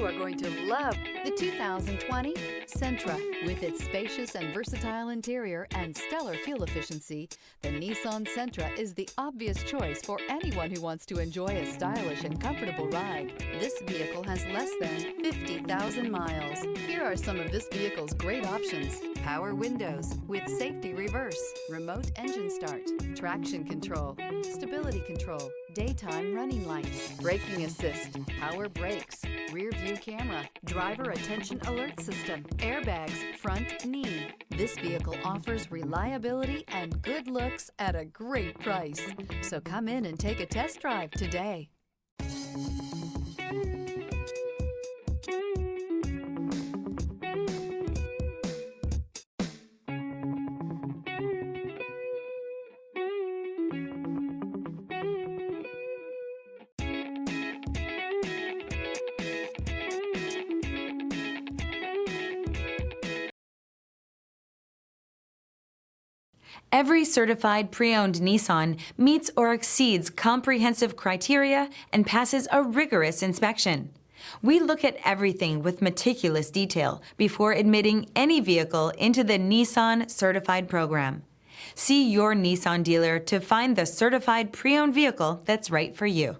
are going to love the 2020 Sentra. With its spacious and versatile interior and stellar fuel efficiency, the Nissan Sentra is the obvious choice for anyone who wants to enjoy a stylish and comfortable ride. This vehicle has less than 50,000 miles. Here are some of this vehicle's great options: power windows with safety reverse, remote engine start, traction control, stability control, daytime running lights, braking assist, power brakes, rear view camera, driver attention alert system, airbags, front knee. This vehicle offers reliability and good looks at a great price. So come in and take a test drive today. Every certified pre-owned Nissan meets or exceeds comprehensive criteria and passes a rigorous inspection. We look at everything with meticulous detail before admitting any vehicle into the Nissan Certified program. See your Nissan dealer to find the certified pre-owned vehicle that's right for you.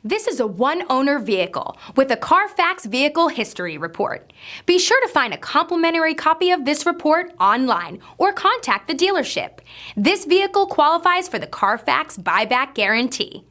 This is a one-owner vehicle with a Carfax Vehicle History Report. Be sure to find a complimentary copy of this report online or contact the dealership. This vehicle qualifies for the Carfax Buyback Guarantee.